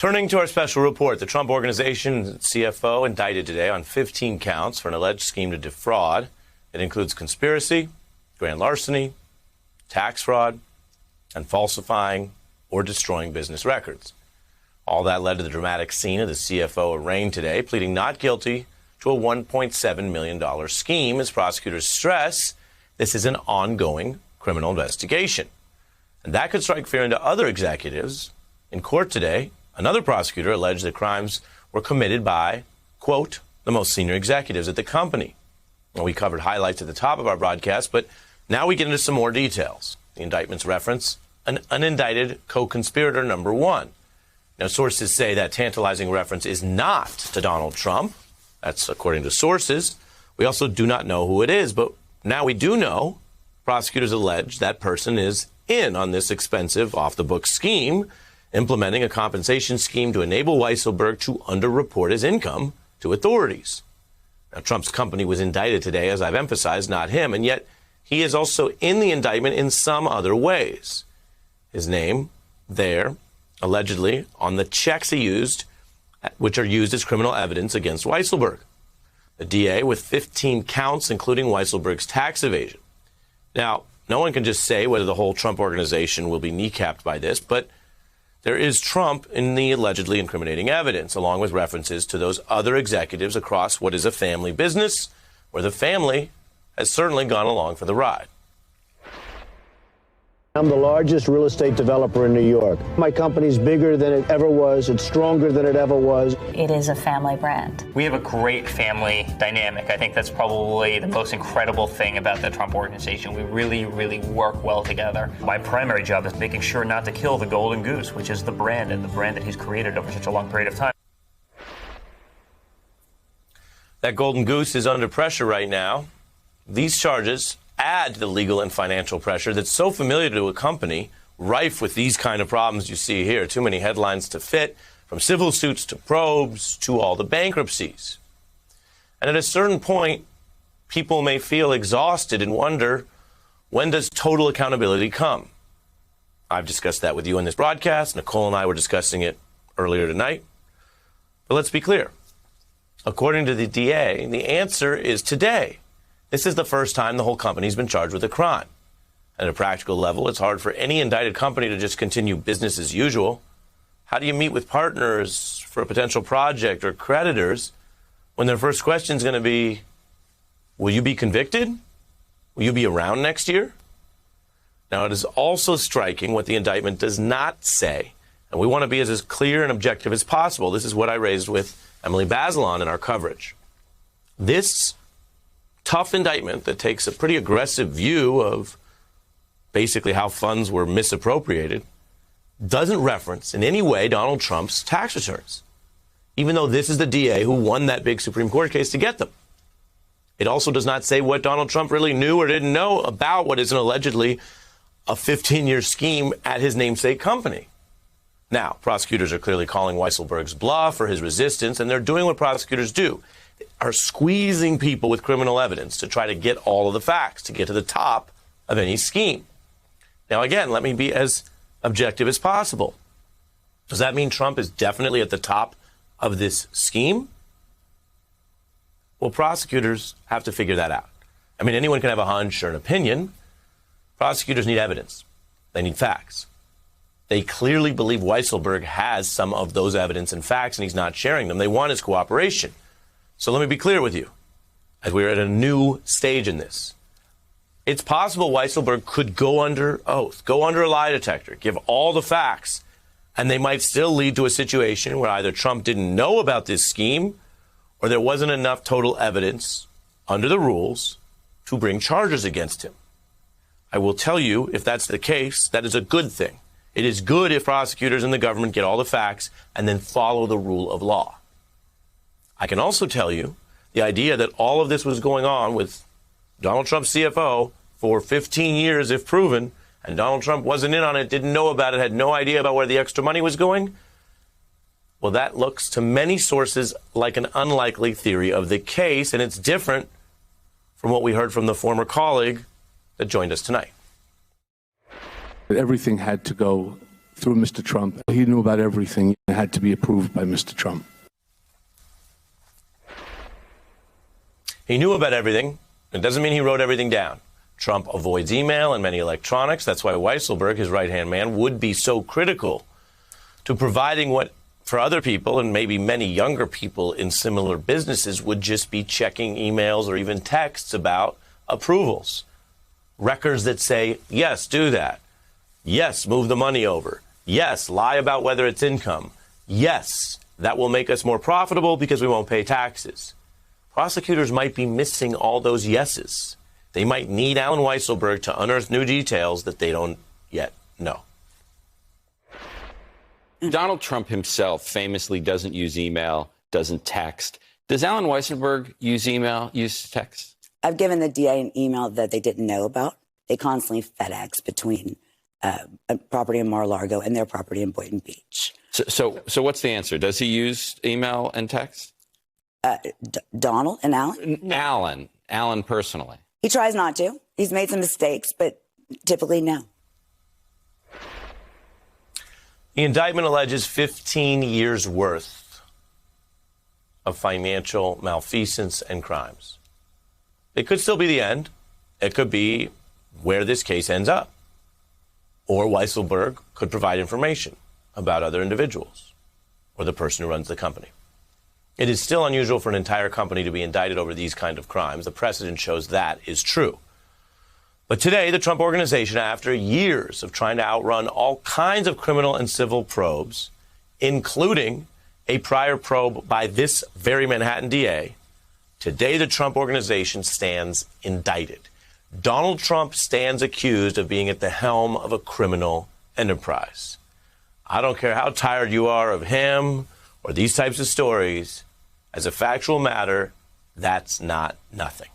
Turning to our special report, the Trump Organization CFO indicted today on 15 counts for an alleged scheme to defraud. It includes conspiracy, grand larceny, tax fraud, and falsifying or destroying business records. All that led to the dramatic scene of the CFO arraigned today, pleading not guilty to a $1.7 million scheme. As prosecutors stress, this is an ongoing criminal investigation. And that could strike fear into other executives. In court today, another prosecutor alleged that crimes were committed by, quote, the most senior executives at the company. Well, we covered highlights at the top of our broadcast, but now we get into some more details. The indictments reference an unindicted co-conspirator number one. Now, sources say that tantalizing reference is not to Donald Trump. That's according to sources. We also do not know who it is, but now we do know prosecutors allege that person is in on this expensive off-the-books scheme, implementing a compensation scheme to enable Weisselberg to underreport his income to authorities. Now, Trump's company was indicted today, as I've emphasized, not him, and yet he is also in the indictment in some other ways. His name there, allegedly, on the checks he used, which are used as criminal evidence against Weisselberg. The DA with 15 counts, including Weisselberg's tax evasion. Now, no one can just say whether the whole Trump Organization will be kneecapped by this, but there is Trump in the allegedly incriminating evidence, along with references to those other executives across what is a family business, where the family has certainly gone along for the ride. I'm the largest real estate developer in New York. My company's bigger than it ever was. It's stronger than it ever was. It is a family brand. We have a great family dynamic. I think that's probably the most incredible thing about the Trump Organization. We really, really work well together. My primary job is making sure not to kill the golden goose, which is the brand and the brand that he's created over such a long period of time. That golden goose is under pressure right now. These charges add to the legal and financial pressure that's so familiar to a company rife with these kind of problems you see here. Too many headlines to fit, from civil suits to probes to all the bankruptcies. And at a certain point, people may feel exhausted and wonder, when does total accountability come? I've discussed that with you in this broadcast. Nicole and I were discussing it earlier tonight. But let's be clear. According to the DA, the answer is today. This is the first time the whole company's been charged with a crime. At a practical level, it's hard for any indicted company to just continue business as usual. How do you meet with partners for a potential project or creditors when their first question is going to be, will you be convicted? Will you be around next year? Now, it is also striking what the indictment does not say, and we want to be as clear and objective as possible. This is what I raised with Emily Bazelon in our coverage. This tough indictment that takes a pretty aggressive view of basically how funds were misappropriated doesn't reference in any way Donald Trump's tax returns, even though this is the DA who won that big Supreme Court case to get them. It also does not say what Donald Trump really knew or didn't know about what is an allegedly a 15-year scheme at his namesake company. Now, prosecutors are clearly calling Weisselberg's bluff or his resistance, and they're doing what prosecutors do. Are squeezing people with criminal evidence to try to get all of the facts, to get to the top of any scheme. Now, again, let me be as objective as possible. Does that mean Trump is definitely at the top of this scheme? Well, prosecutors have to figure that out. I mean, anyone can have a hunch or an opinion. Prosecutors need evidence. They need facts. They clearly believe Weisselberg has some of those evidence and facts, and he's not sharing them. They want his cooperation. So let me be clear with you, as we're at a new stage in this. It's possible Weisselberg could go under oath, go under a lie detector, give all the facts, and they might still lead to a situation where either Trump didn't know about this scheme or there wasn't enough total evidence under the rules to bring charges against him. I will tell you, if that's the case, that is a good thing. It is good if prosecutors and the government get all the facts and then follow the rule of law. I can also tell you the idea that all of this was going on with Donald Trump's CFO for 15 years, if proven, and Donald Trump wasn't in on it, didn't know about it, had no idea about where the extra money was going. Well, that looks to many sources like an unlikely theory of the case, and it's different from what we heard from the former colleague that joined us tonight. Everything had to go through Mr. Trump. He knew about everything and had to be approved by Mr. Trump. He knew about everything. It doesn't mean he wrote everything down. Trump avoids email and many electronics. That's why Weisselberg, his right-hand man, would be so critical to providing what, for other people, and maybe many younger people in similar businesses, would just be checking emails or even texts about approvals. Records that say, yes, do that. Yes, move the money over. Yes, lie about whether it's income. Yes, that will make us more profitable because we won't pay taxes. Prosecutors might be missing all those yeses. They might need Alan Weisselberg to unearth new details that they don't yet know. Donald Trump himself famously doesn't use email, doesn't text. Does Alan Weisselberg use email, use text? I've given the DA an email that they didn't know about. They constantly FedEx between a property in Mar-a-Lago and their property in Boynton Beach. So what's the answer? Does he use email and text? Donald and Alan? Alan personally. He tries not to. He's made some mistakes, but typically no. The indictment alleges 15 years' worth of financial malfeasance and crimes. It could still be the end. It could be where this case ends up. Or Weisselberg could provide information about other individuals or the person who runs the company. It is still unusual for an entire company to be indicted over these kind of crimes. The precedent shows that is true. But today, the Trump Organization, after years of trying to outrun all kinds of criminal and civil probes, including a prior probe by this very Manhattan DA, today the Trump Organization stands indicted. Donald Trump stands accused of being at the helm of a criminal enterprise. I don't care how tired you are of him or these types of stories. As a factual matter, that's not nothing.